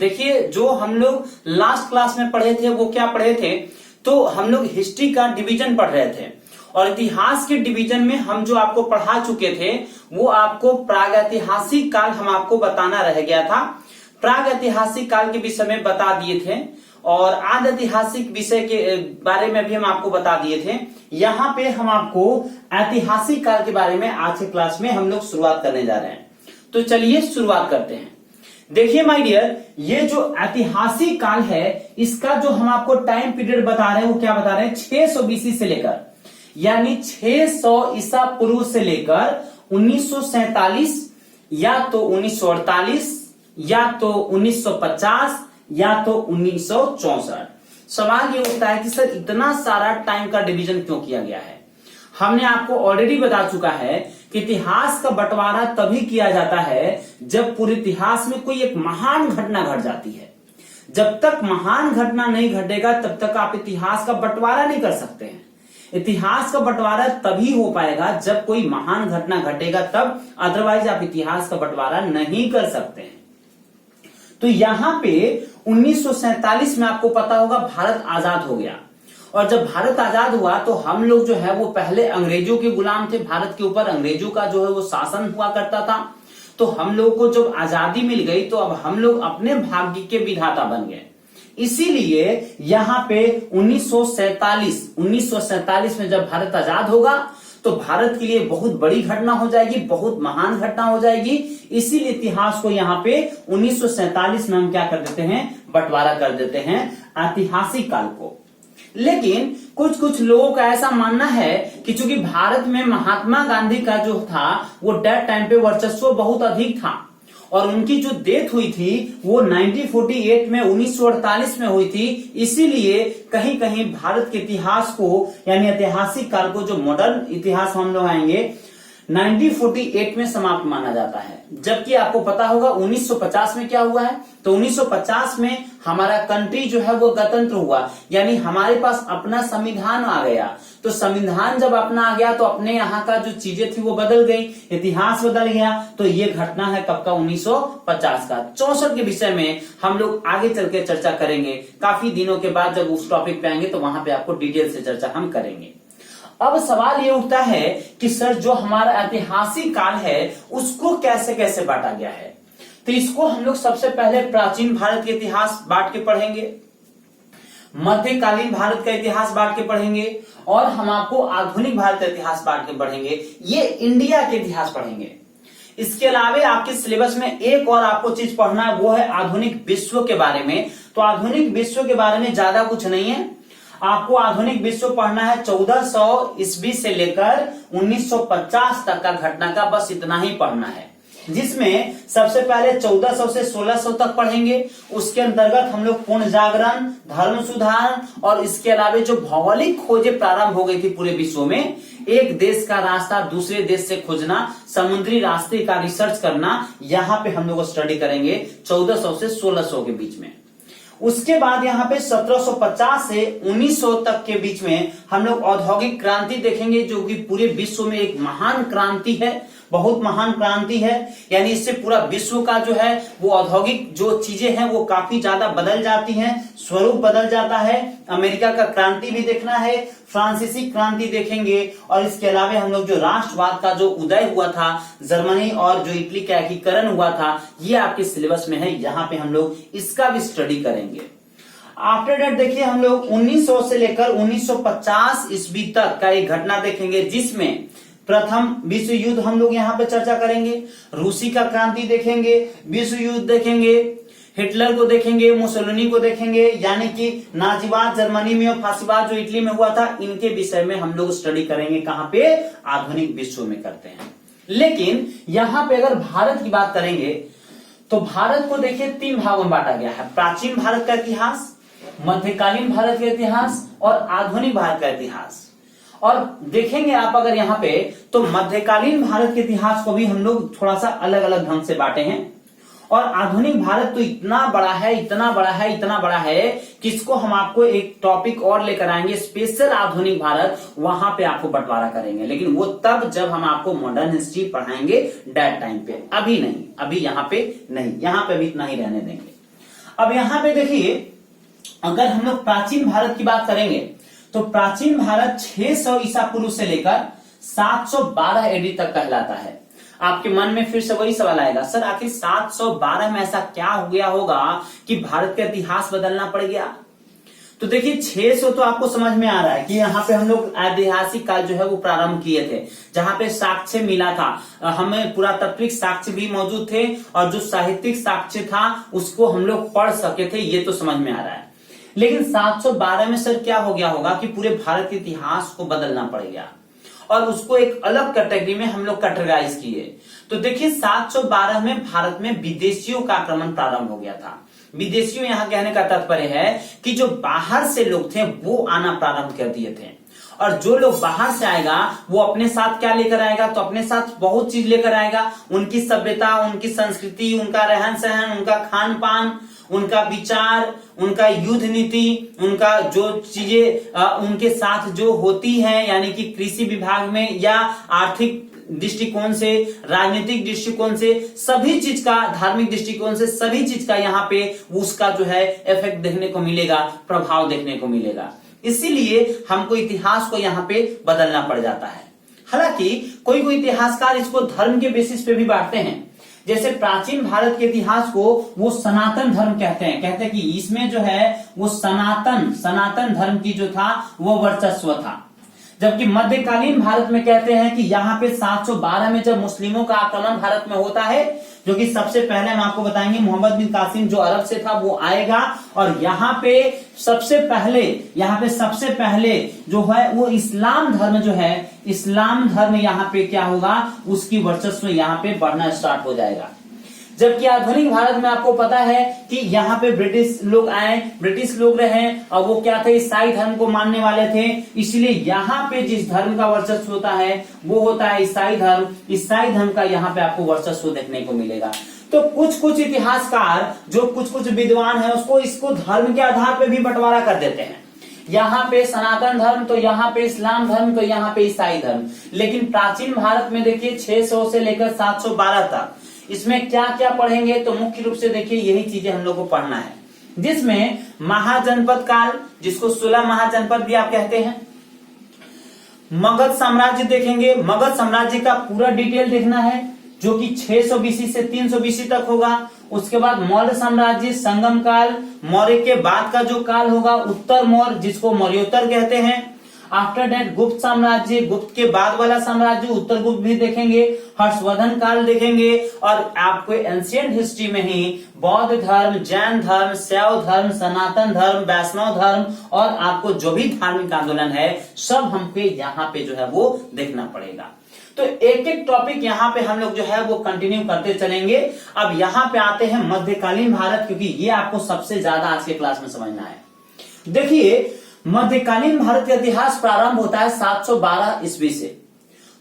देखिए जो हम लोग लास्ट क्लास में पढ़े थे वो क्या पढ़े थे, तो हम लोग हिस्ट्री का डिवीजन पढ़ रहे थे और इतिहास के डिवीजन में हम जो आपको पढ़ा चुके थे वो आपको प्रागैतिहासिक काल हम आपको बताना रह गया था। प्रागैतिहासिक काल के विषय में बता दिए थे और आदि ऐतिहासिक विषय के बारे में भी हम आपको बता दिए थे। यहाँ पे हम आपको ऐतिहासिक काल के बारे में आज के क्लास में हम लोग शुरुआत करने जा रहे हैं। तो चलिए शुरुआत करते हैं। देखिए माय डियर, ये जो ऐतिहासिक काल है इसका जो हम आपको टाइम पीरियड बता रहे हैं वो क्या बता रहे हैं, 600 बीसी से लेकर यानी 600 ईसा पूर्व से लेकर 1947 या तो 1948 या तो 1950 या तो 1964। सवाल ये उठता है कि सर इतना सारा टाइम का डिवीजन क्यों किया गया है। हमने आपको ऑलरेडी बता चुका है कि इतिहास का बंटवारा तभी किया जाता है जब पूरे इतिहास में कोई एक महान घटना घट जाती है। जब तक महान घटना नहीं घटेगा तब तक आप इतिहास का बंटवारा नहीं कर सकते हैं। इतिहास का बंटवारा तभी हो पाएगा जब कोई महान घटना घटेगा तब, अदरवाइज आप इतिहास का बंटवारा नहीं कर सकते हैं। तो यहां पे 1947 में आपको पता होगा भारत आजाद हो गया और जब भारत आजाद हुआ तो हम लोग जो है वो पहले अंग्रेजों के गुलाम थे। भारत के ऊपर अंग्रेजों का जो है वो शासन हुआ करता था। तो हम लोग को जब आजादी मिल गई तो अब हम लोग अपने भाग्य के विधाता बन गए। इसीलिए यहाँ पे 1947 में जब भारत आजाद होगा तो भारत के लिए बहुत बड़ी घटना हो जाएगी, बहुत महान घटना हो जाएगी। इसीलिए इतिहास को यहाँ पे 1947 में हम क्या कर देते हैं, बंटवारा कर देते हैं ऐतिहासिक काल को। लेकिन कुछ कुछ लोगों का ऐसा मानना है कि चूंकि भारत में महात्मा गांधी का जो था वो डेट टाइम पे वर्चस्व बहुत अधिक था और उनकी जो डेथ हुई थी वो 1948 में 1948 में हुई थी। इसीलिए कहीं कहीं भारत के इतिहास को यानी ऐतिहासिक काल को जो मॉडर्न इतिहास हम लोग आएंगे 1948 में समाप्त माना जाता है। जबकि आपको पता होगा 1950 में क्या हुआ है, तो 1950 में हमारा कंट्री जो है वो गणतंत्र हुआ यानी हमारे पास अपना संविधान आ गया। तो संविधान जब अपना आ गया तो अपने यहाँ का जो चीजें थी वो बदल गई, इतिहास बदल गया। तो ये घटना है कब का, 1950 का। 64 के विषय में हम लोग आगे चल के चर्चा करेंगे। काफी दिनों के बाद जब उस टॉपिक पे आएंगे तो वहां पे आपको डिटेल से चर्चा हम करेंगे। अब सवाल ये उठता है कि सर जो हमारा ऐतिहासिक काल है उसको कैसे कैसे बांटा गया है। तो इसको हम लोग सबसे पहले प्राचीन भारत के इतिहास बांट के पढ़ेंगे, मध्यकालीन भारत का इतिहास बांट के पढ़ेंगे और हम आपको आधुनिक भारत का इतिहास बांट के पढ़ेंगे। ये इंडिया के इतिहास पढ़ेंगे। इसके अलावा आपके सिलेबस में एक और आपको चीज पढ़ना है, वो है आधुनिक विश्व के बारे में। तो आधुनिक विश्व के बारे में ज्यादा कुछ नहीं है, आपको आधुनिक विश्व पढ़ना है 1400 ईस्वी से लेकर 1950 तक का घटना का, बस इतना ही पढ़ना है। जिसमें सबसे पहले 1400 से 1600 तक पढ़ेंगे। उसके अंतर्गत हम लोग पुनः जागरण, धर्म सुधार और इसके अलावा जो भौगोलिक खोजें प्रारंभ हो गई थी पूरे विश्व में, एक देश का रास्ता दूसरे देश से खोजना, समुद्री रास्ते का रिसर्च करना, यहाँ पे हम लोग स्टडी करेंगे 1400 से 1600 के बीच में। उसके बाद यहाँ पे 1750 से 1900 तक के बीच में हम लोग औद्योगिक क्रांति देखेंगे जो कि पूरे विश्व में एक महान क्रांति है, बहुत महान क्रांति है। यानी इससे पूरा विश्व का जो है वो औद्योगिक जो चीजें हैं वो काफी ज्यादा बदल जाती हैं, स्वरूप बदल जाता है। अमेरिका का क्रांति भी देखना है, फ्रांसीसी क्रांति देखेंगे और इसके अलावा हम लोग जो राष्ट्रवाद का जो उदय हुआ था, जर्मनी और जो इटली का एकीकरण हुआ था, ये आपके सिलेबस में है। यहाँ पे हम लोग इसका भी स्टडी करेंगे। आफ्टर दैट देखिए हम लोग 1900 से लेकर 1950 ईस्वी तक का एक घटना देखेंगे जिसमें प्रथम विश्व युद्ध हम लोग यहाँ पे चर्चा करेंगे, रूसी का क्रांति देखेंगे, विश्व युद्ध देखेंगे, हिटलर को देखेंगे, मुसोलिनी को देखेंगे, यानी कि नाजीवाद जर्मनी में और फासीवाद जो इटली में हुआ था, इनके विषय में हम लोग स्टडी करेंगे। कहां पे, आधुनिक विश्व में करते हैं। लेकिन यहाँ पे अगर भारत की बात करेंगे तो भारत को देखिए 3 भागों में बांटा गया है, प्राचीन भारत का इतिहास, मध्यकालीन भारत का इतिहास और आधुनिक भारत का इतिहास। और देखेंगे आप अगर यहाँ पे तो मध्यकालीन भारत के इतिहास को भी हम लोग थोड़ा सा अलग अलग ढंग से बांटे हैं। और आधुनिक भारत तो इतना बड़ा है, इतना बड़ा है, इतना बड़ा है कि इसको हम आपको एक टॉपिक और लेकर आएंगे, स्पेशल आधुनिक भारत, वहां पे आपको बंटवारा करेंगे। लेकिन वो तब जब हम आपको मॉडर्न हिस्ट्री पढ़ाएंगे डेट टाइम पे, अभी नहीं, अभी यहाँ पे नहीं, यहाँ पे भी इतना ही रहने देंगे। अब यहाँ पे देखिए, अगर हम लोग प्राचीन भारत की बात करेंगे तो प्राचीन भारत 600 ईसा पूर्व से लेकर 712 एडी तक कहलाता है। आपके मन में फिर से वही सवाल आएगा, सर आखिर 712 में ऐसा क्या हो गया होगा कि भारत का इतिहास बदलना पड़ गया? तो देखिए 600 तो आपको समझ में आ रहा है कि यहाँ पे हम लोग ऐतिहासिक काल जो है वो प्रारंभ किए थे, जहां पे साक्ष्य मिला था, हमें पुरातात्विक साक्ष्य भी मौजूद थे और जो साहित्यिक साक्ष्य था उसको हम लोग पढ़ सके थे, ये तो समझ में आ रहा है। लेकिन 712 में सर क्या हो गया होगा कि पूरे भारत के इतिहास को बदलना पड़ गया और उसको एक अलग कैटेगरी में हम लोग कैटेगराइज किए। तो देखिए 712 में भारत में विदेशियों का आक्रमण प्रारंभ हो गया था। विदेशियों यहाँ कहने का तात्पर्य है कि जो बाहर से लोग थे वो आना प्रारंभ कर दिए थे, और जो लोग बाहर से आएगा वो अपने साथ क्या लेकर आएगा? तो अपने साथ बहुत चीज लेकर आएगा, उनकी सभ्यता, उनकी संस्कृति, उनका रहन सहन, उनका खान पान, उनका विचार, उनका युद्ध नीति, उनका जो चीजें उनके साथ जो होती है, यानी कि कृषि विभाग में या आर्थिक दृष्टिकोण से, राजनीतिक दृष्टिकोण से, सभी चीज का, धार्मिक दृष्टिकोण से सभी चीज का यहाँ पे उसका जो है इफेक्ट देखने को मिलेगा, प्रभाव देखने को मिलेगा। इसीलिए हमको इतिहास को यहाँ पे बदलना पड़ जाता है। हालांकि कोई कोई इतिहासकार इसको धर्म के बेसिस पे भी बांटते हैं। जैसे प्राचीन भारत के इतिहास को वो सनातन धर्म कहते हैं कि इसमें जो है वो सनातन धर्म की जो था वो वर्चस्व था। जबकि मध्यकालीन भारत में कहते हैं कि यहाँ पे 712 में जब मुस्लिमों का आक्रमण भारत में होता है, जो कि सबसे पहले हम आपको बताएंगे मोहम्मद बिन कासिम जो अरब से था वो आएगा, और यहाँ पे सबसे पहले जो है वो इस्लाम धर्म जो है, इस्लाम धर्म यहाँ पे क्या होगा, उसकी वर्चस्व यहाँ पे बढ़ना स्टार्ट हो जाएगा। जबकि आधुनिक भारत में आपको पता है कि यहाँ पे ब्रिटिश लोग आए, ब्रिटिश लोग रहे, और वो क्या थे, ईसाई धर्म को मानने वाले थे। इसलिए यहाँ पे जिस धर्म का वर्चस्व होता है वो होता है ईसाई धर्म। ईसाई धर्म का यहाँ पे आपको वर्चस्व देखने को मिलेगा। तो कुछ इतिहासकार, जो कुछ विद्वान है, इसको धर्म के आधार पे भी बंटवारा कर देते हैं। यहाँ पे सनातन धर्म, तो यहाँ पे इस्लाम धर्म, तो यहाँ पे ईसाई धर्म। लेकिन प्राचीन भारत में देखिए 600 से लेकर 712 तक इसमें क्या क्या पढ़ेंगे, तो मुख्य रूप से देखिए यही चीजें हम लोग को पढ़ना है, जिसमें महाजनपद काल, जिसको 16 महाजनपद भी आप कहते हैं, मगध साम्राज्य देखेंगे। मगध साम्राज्य का पूरा डिटेल देखना है, जो कि 600 बीसी से 300 बीसी तक होगा। उसके बाद मौर्य साम्राज्य, संगम काल, मौर्य के बाद का जो काल होगा उत्तर मौर्य, जिसको मौर्योत्तर कहते हैं। आफ्टर दैट गुप्त साम्राज्य, गुप्त के बाद वाला साम्राज्य उत्तर गुप्त भी देखेंगे। हर्षवर्धन काल देखेंगे, और आपको एंशिएंट हिस्ट्री में ही बौद्ध धर्म, जैन धर्म, शैव धर्म, सनातन धर्म, वैष्णव धर्म, और आपको जो भी धार्मिक आंदोलन है सब हमको यहाँ पे जो है वो देखना पड़ेगा। तो एक एक टॉपिक यहाँ पे हम लोग जो है वो कंटिन्यू करते चलेंगे। अब यहाँ पे आते हैं मध्यकालीन भारत, क्योंकि ये आपको सबसे ज्यादा आज के क्लास में समझना है। देखिए मध्यकालीन भारत का इतिहास प्रारंभ होता है 712 ईस्वी से।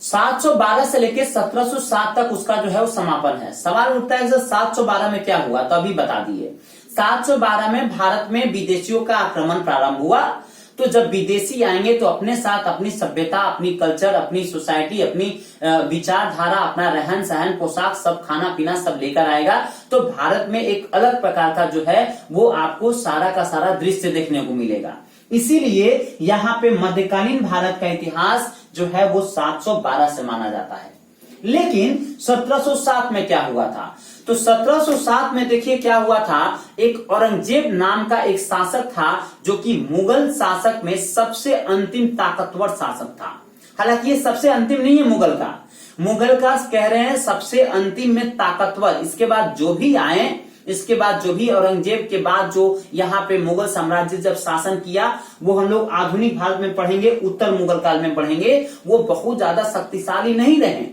712 से लेकर 1707 तक उसका जो है वो समापन है। सवाल उठता है सर 712 में क्या हुआ, तो अभी बता दिए। 712 में भारत में विदेशियों का आक्रमण प्रारंभ हुआ। तो जब विदेशी आएंगे तो अपने साथ अपनी सभ्यता, अपनी कल्चर, अपनी सोसाइटी, अपनी विचारधारा, अपना रहन सहन, पोशाक, सब खाना पीना सब लेकर आएगा। तो भारत में एक अलग प्रकार का जो है वो आपको सारा का सारा दृश्य देखने को मिलेगा। इसीलिए यहाँ पे मध्यकालीन भारत का इतिहास जो है वो 712 से माना जाता है। लेकिन 1707 में क्या हुआ था, तो 1707 में देखिए क्या हुआ था, एक औरंगजेब नाम का एक शासक था, जो कि मुगल शासक में सबसे अंतिम ताकतवर शासक था। हालांकि ये सबसे अंतिम नहीं है मुगल का कह रहे हैं सबसे अंतिम में ताकतवर। इसके बाद जो भी आए, इसके बाद जो भी औरंगजेब के बाद जो यहाँ पे मुगल साम्राज्य जब शासन किया, वो हम लोग आधुनिक भारत में पढ़ेंगे, उत्तर मुगल काल में पढ़ेंगे, वो बहुत ज्यादा शक्तिशाली नहीं रहे।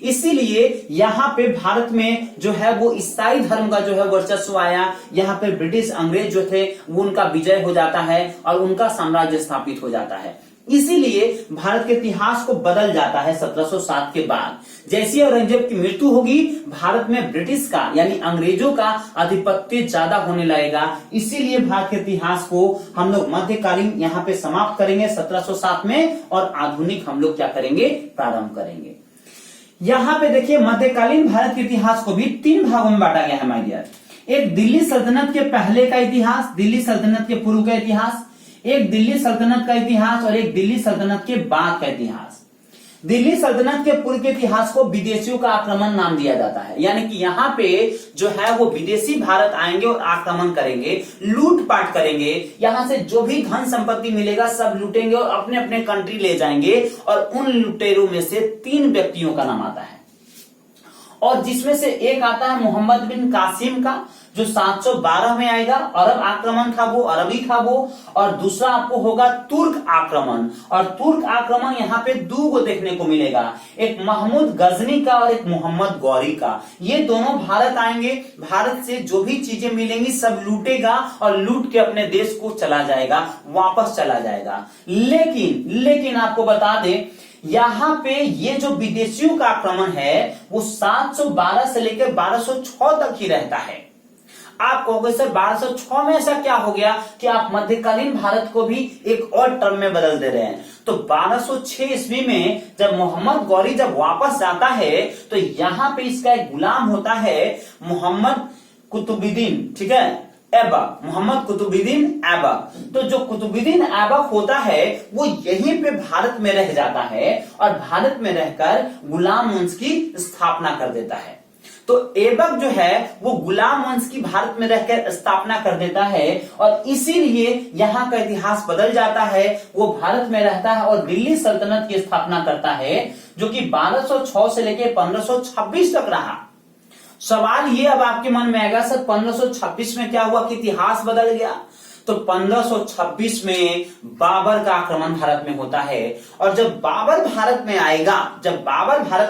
इसीलिए यहाँ पे भारत में जो है वो ईसाई धर्म का जो है वर्चस्व आया। यहाँ पे ब्रिटिश अंग्रेज जो थे वो उनका विजय हो जाता है और उनका साम्राज्य स्थापित हो जाता है। इसीलिए भारत के इतिहास को बदल जाता है 1707 के बाद। जैसे औरंगजेब की मृत्यु होगी, भारत में ब्रिटिश का यानी अंग्रेजों का आधिपत्य ज्यादा होने लगेगा। इसीलिए भारत के इतिहास को हम लोग मध्यकालीन यहाँ पे समाप्त करेंगे 1707 में, और आधुनिक हम लोग क्या करेंगे, प्रारंभ करेंगे। यहाँ पे देखिए मध्यकालीन भारत के इतिहास को भी 3 भागों में बांटा गया है माय डियर। एक दिल्ली सल्तनत के पहले का इतिहास, दिल्ली सल्तनत के पूर्व का इतिहास, एक दिल्ली सल्तनत का इतिहास और एक दिल्ली सल्तनत के बाद का इतिहास। दिल्ली सल्तनत के पूर्व के इतिहास को विदेशियों का आक्रमण नाम दिया जाता है, यानी कि यहाँ पे जो है वो विदेशी भारत आएंगे और आक्रमण करेंगे, लूटपाट करेंगे, यहां से जो भी धन संपत्ति मिलेगा सब लूटेंगे और अपने अपने कंट्री ले जाएंगे। और उन लुटेरों में से 3 व्यक्तियों का नाम आता है, और जिसमें से एक आता है मोहम्मद बिन कासिम का, जो 712 में आएगा, अरब आक्रमण था वो, अरबी था वो। और दूसरा आपको होगा तुर्क आक्रमण, और तुर्क आक्रमण यहाँ पे 2 को देखने को मिलेगा, एक महमूद गजनी का और एक मोहम्मद गौरी का। ये दोनों भारत आएंगे, भारत से जो भी चीजें मिलेंगी सब लूटेगा और लूट के अपने देश को चला जाएगा, वापस चला जाएगा। लेकिन आपको बता दें, यहां पे ये जो विदेशियों का आक्रमण है वो 712 से लेकर 1206 तक ही रहता है। आप कहोगे सर 1206 में ऐसा क्या हो गया कि आप मध्यकालीन भारत को भी एक और टर्म में बदल दे रहे हैं। तो 1206 ईस्वी में जब मोहम्मद गौरी जब वापस जाता है तो यहां पे इसका एक गुलाम होता है मोहम्मद कुतुबुद्दीन, ठीक है, ऐबक, मोहम्मद कुतुबुद्दीन ऐबक। तो जो कुतुबुद्दीन ऐबक होता है वो यहीं पे भारत में रह जाता है और भारत में रहकर गुलाम वंश की स्थापना कर देता है। तो ऐबक जो है वो गुलाम वंश की भारत में रहकर स्थापना कर देता है और इसीलिए यहाँ का इतिहास बदल जाता है। वो भारत में रहता है और दिल्ली सल्तनत की स्थापना करता है, जो कि 1206 से लेकर 1526 तक रहा। सवाल ये अब आपके मन में आएगा, सर 1526 में क्या हुआ कि इतिहास बदल गया? तो 1526 में बाबर का आक्रमण भारत में होता है, और जब बाबर भारत में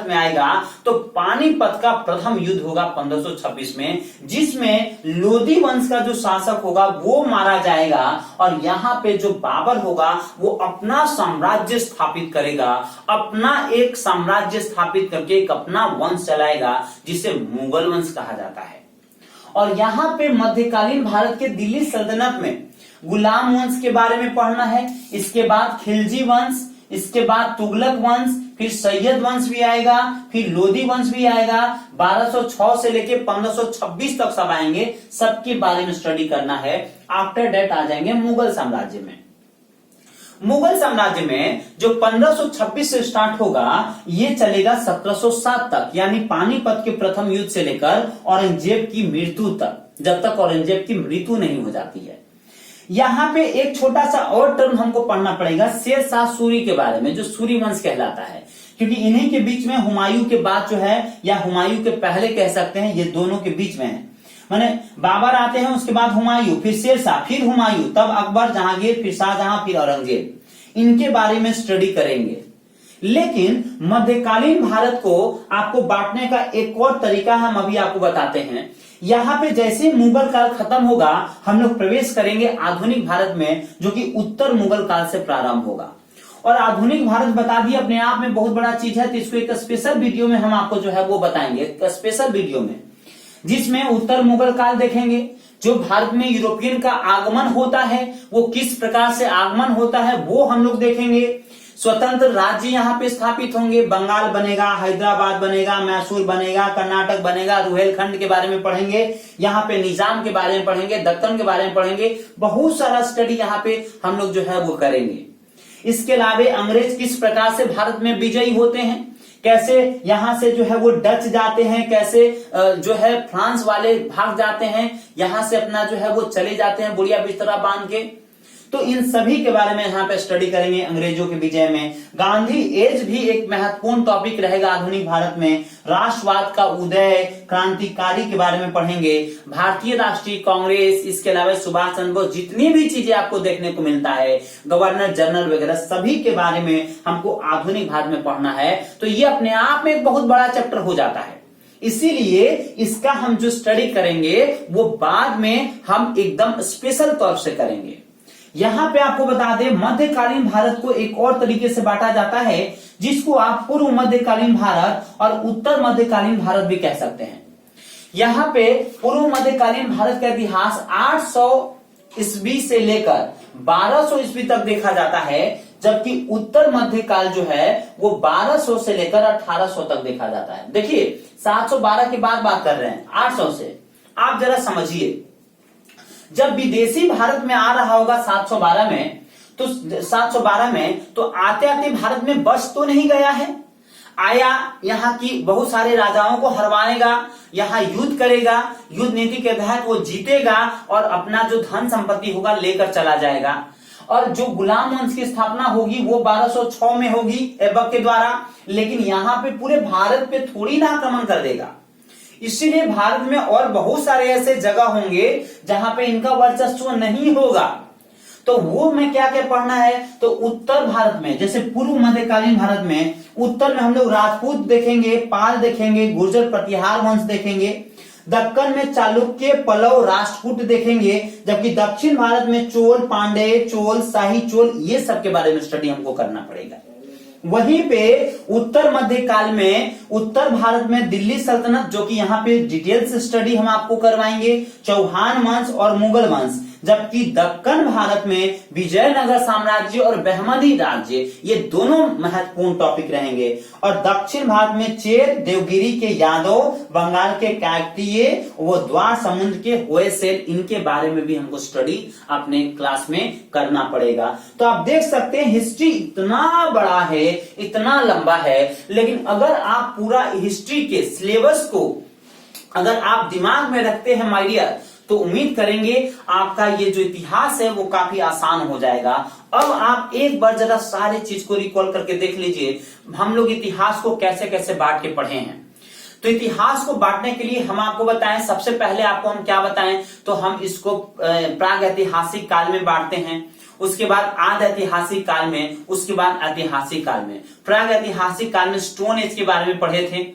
आएगा तो पानीपत का प्रथम युद्ध होगा 1526 में, जिसमें लोदी वंश का जो शासक होगा वो मारा जाएगा। और यहाँ पे जो बाबर होगा वो अपना साम्राज्य स्थापित करेगा, अपना एक साम्राज्य स्थापित करके एक अपना वंश चलाएगा जिसे मुगल वंश कहा जाता है। और यहाँ पे मध्यकालीन भारत के दिल्ली सल्तनत में गुलाम वंश के बारे में पढ़ना है, इसके बाद खिलजी वंश, इसके बाद तुगलक वंश, फिर सैयद वंश भी आएगा, फिर लोदी वंश भी आएगा। 1206 से लेके 1526 तक सब आएंगे, सबके बारे में स्टडी करना है। आफ्टर डेट आ जाएंगे मुगल साम्राज्य में। मुगल साम्राज्य में जो 1526 से स्टार्ट होगा ये चलेगा 1707 तक, यानी पानीपत के प्रथम युद्ध से लेकर औरंगजेब की मृत्यु तक, जब तक औरंगजेब की मृत्यु नहीं हो जाती है। यहाँ पे एक छोटा सा और टर्म हमको पढ़ना पड़ेगा शेर शाह सूरी के बारे में, जो सूरी वंश कहलाता है, क्योंकि इन्हीं के बीच में हुमायूं के बाद जो है, या हुमायूं के पहले कह सकते हैं, ये दोनों के बीच में है। माने बाबर आते हैं, उसके बाद हुमायूं, फिर शेरशाह, फिर हुमायूं, तब अकबर, जहांगीर, फिर शाहजहां, फिर औरंगजेब। इनके बारे में स्टडी करेंगे। लेकिन मध्यकालीन भारत को आपको बांटने का एक और तरीका हम अभी आपको बताते हैं। यहाँ पे जैसे मुगल काल खत्म होगा हम लोग प्रवेश करेंगे आधुनिक भारत में, जो कि उत्तर मुगल काल से प्रारंभ होगा। और आधुनिक भारत बता दिया अपने आप में बहुत बड़ा चीज है, तो इसको एक स्पेशल वीडियो में हम आपको जो है वो बताएंगे, एक स्पेशल वीडियो में, जिसमें उत्तर मुगल काल देखेंगे, जो भारत में यूरोपियन का आगमन होता है वो किस प्रकार से आगमन होता है वो हम लोग देखेंगे। स्वतंत्र राज्य यहाँ पे स्थापित होंगे, बंगाल बनेगा, हैदराबाद बनेगा, मैसूर बनेगा, कर्नाटक बनेगा, रुहेलखंड के बारे में पढ़ेंगे, यहाँ पे निजाम के बारे में पढ़ेंगे, दक्कन के बारे में पढ़ेंगे, बहुत सारा स्टडी यहाँ पे हम लोग जो है वो करेंगे। इसके अलावा अंग्रेज किस प्रकार से भारत में विजयी होते हैं, कैसे यहां से जो है वो डच जाते हैं, कैसे जो है फ्रांस वाले भाग जाते हैं, यहां से अपना जो है वो चले जाते हैं बुढ़िया बिस्तरा बांध के। तो इन सभी के बारे में यहाँ पे स्टडी करेंगे अंग्रेजों के विजय में। गांधी एज भी एक महत्वपूर्ण टॉपिक रहेगा आधुनिक भारत में। राष्ट्रवाद का उदय, क्रांतिकारी के बारे में पढ़ेंगे, भारतीय राष्ट्रीय कांग्रेस, इसके अलावा सुभाष चंद्र बोस, जितनी भी चीजें आपको देखने को मिलता है, गवर्नर जनरल वगैरह, सभी के बारे में हमको आधुनिक भारत में पढ़ना है। तो ये अपने आप में एक बहुत बड़ा चैप्टर हो जाता है, इसीलिए इसका हम जो स्टडी करेंगे वो बाद में हम एकदम स्पेशल तौर से करेंगे। यहां पे आपको बता दें मध्यकालीन भारत को एक और तरीके से बांटा जाता है, जिसको आप पूर्व मध्यकालीन भारत और उत्तर मध्यकालीन भारत भी कह सकते हैं। यहाँ पे पूर्व मध्यकालीन भारत का इतिहास 800 ईस्वी से लेकर 1200 ईस्वी तक देखा जाता है, जबकि उत्तर मध्यकाल जो है वो 1200 से लेकर 1800 तक देखा जाता है। देखिए 712 के बाद बात कर रहे हैं, 800 से आप जरा समझिए, जब विदेशी भारत में आ रहा होगा 712 में, तो 712 में तो आते आते भारत में बस तो नहीं गया है, आया यहाँ की बहुत सारे राजाओं को हरवाएगा, यहाँ युद्ध करेगा, युद्ध नीति के तहत वो जीतेगा और अपना जो धन संपत्ति होगा लेकर चला जाएगा। और जो गुलाम वंश की स्थापना होगी वो 1206 में होगी ऐबक के द्वारा, लेकिन यहाँ पे पूरे भारत पे थोड़ी ना आक्रमण कर देगा। इसीलिए भारत में और बहुत सारे ऐसे जगह होंगे जहां पे इनका वर्चस्व नहीं होगा। तो वो में क्या क्या पढ़ना है, तो उत्तर भारत में, जैसे पूर्व मध्यकालीन भारत में, उत्तर में हम लोग राजपूत देखेंगे, पाल देखेंगे, गुर्जर प्रतिहार वंश देखेंगे। दक्कन में चालुक्य, पल्लव, राष्ट्रकूट देखेंगे, जबकि दक्षिण भारत में चोल, पांड्य, चोल, शाही चोल, ये सब के बारे में स्टडी हमको करना पड़ेगा। वहीं पे उत्तर मध्यकाल में उत्तर भारत में दिल्ली सल्तनत, जो कि यहाँ पे डिटेल्स स्टडी हम आपको करवाएंगे, चौहान वंश और मुगल वंश। जबकि दक्कन भारत में विजयनगर साम्राज्य और बहमनी राज्य, ये दोनों महत्वपूर्ण टॉपिक रहेंगे। और दक्षिण भारत में चेर, देवगिरी के यादव, बंगाल के काकतीय, वो द्वार समुद्र के होयसल, इनके बारे में भी हमको स्टडी अपने क्लास में करना पड़ेगा। तो आप देख सकते हैं हिस्ट्री इतना बड़ा है, इतना लंबा है, लेकिन अगर आप पूरा हिस्ट्री के सिलेबस को अगर आप दिमाग में रखते हैं माय डियर, तो उम्मीद करेंगे आपका ये जो इतिहास है वो काफी आसान हो जाएगा। अब आप एक बार जरा सारे चीज को रिकॉल करके देख लीजिए, हम लोग इतिहास को कैसे कैसे बांट के पढ़े हैं। तो इतिहास को बांटने के लिए हम आपको बताएं, सबसे पहले आपको हम क्या बताएं, तो हम इसको प्राग ऐतिहासिक काल में बांटते हैं, उसके बाद आद ऐतिहासिक काल में, उसके बाद ऐतिहासिक काल में। प्राग ऐतिहासिक काल में स्टोन एज के बारे में पढ़े थे।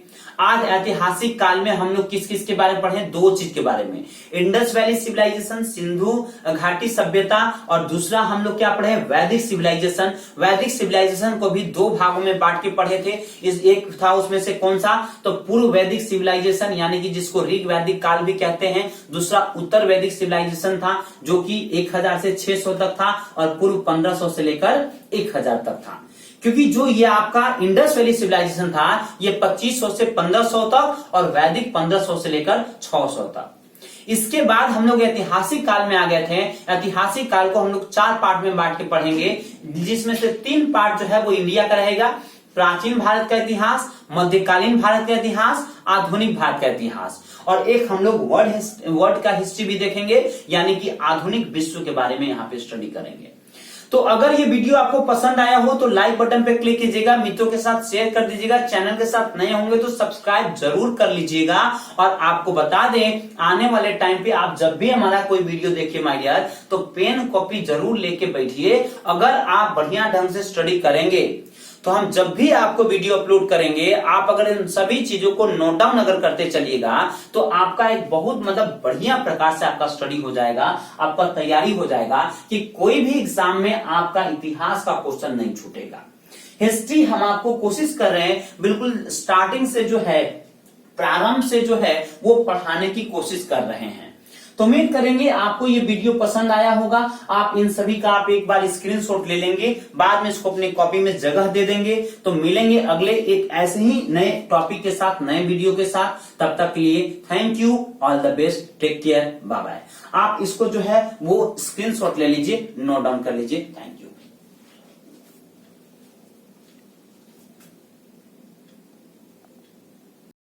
आज ऐतिहासिक काल में हम लोग किस किस के बारे में पढ़े, दो चीज के बारे में, इंडस वैली सिविलाइजेशन, सिंधु घाटी सभ्यता, और दूसरा हम लोग क्या पढ़े, वैदिक सिविलाइजेशन। वैदिक सिविलाइजेशन को भी दो भागों में बांट के पढ़े थे। इस एक था उसमें से कौन सा, तो पूर्व वैदिक सिविलाइजेशन, यानी कि जिसको ऋग वैदिक काल भी कहते हैं। दूसरा उत्तर वैदिक सिविलाइजेशन था, जो कि 1000 से 600 तक था, और पूर्व 1500 से लेकर 1000 तक था। क्योंकि जो ये आपका इंडस वैली सिविलाइजेशन था ये 2500 से 1500 तक, और वैदिक 1500 से लेकर 600 तक। इसके बाद हम लोग ऐतिहासिक काल में आ गए थे। ऐतिहासिक काल को हम लोग 4 पार्ट में बांट के पढ़ेंगे, जिसमें से 3 पार्ट जो है वो इंडिया का रहेगा, प्राचीन भारत का इतिहास, मध्यकालीन भारत का इतिहास, आधुनिक भारत का इतिहास, और एक हम लोग वर्ल्ड का हिस्ट्री भी देखेंगे, यानी कि आधुनिक विश्व के बारे में यहाँ पे स्टडी करेंगे। तो अगर ये वीडियो आपको पसंद आया हो तो लाइक बटन पे क्लिक कीजिएगा, मित्रों के साथ शेयर कर दीजिएगा, चैनल के साथ नए होंगे तो सब्सक्राइब जरूर कर लीजिएगा। और आपको बता दें, आने वाले टाइम पे आप जब भी हमारा कोई वीडियो देखिए माय डियर, तो पेन कॉपी जरूर लेके बैठिए। अगर आप बढ़िया ढंग से स्टडी करेंगे तो हम जब भी आपको वीडियो अपलोड करेंगे, आप अगर इन सभी चीजों को नोट डाउन अगर करते चलिएगा, तो आपका एक बहुत मतलब बढ़िया प्रकार से आपका स्टडी हो जाएगा, आपका तैयारी हो जाएगा कि कोई भी एग्जाम में आपका इतिहास का क्वेश्चन नहीं छूटेगा। हिस्ट्री हम आपको कोशिश कर रहे हैं बिल्कुल स्टार्टिंग से जो है, प्रारंभ से जो है वो पढ़ाने की कोशिश कर रहे हैं। तो उम्मीद करेंगे आपको ये वीडियो पसंद आया होगा। आप इन सभी का आप एक बार स्क्रीनशॉट ले लेंगे, बाद में इसको अपनी कॉपी में जगह दे देंगे। तो मिलेंगे अगले एक ऐसे ही नए टॉपिक के साथ, नए वीडियो के साथ। तब तक के लिए thank you, all the best, take care, bye bye. आप इसको जो है वो स्क्रीनशॉट ले लीजिए, नोट डाउन कर लीजिए। Thank you.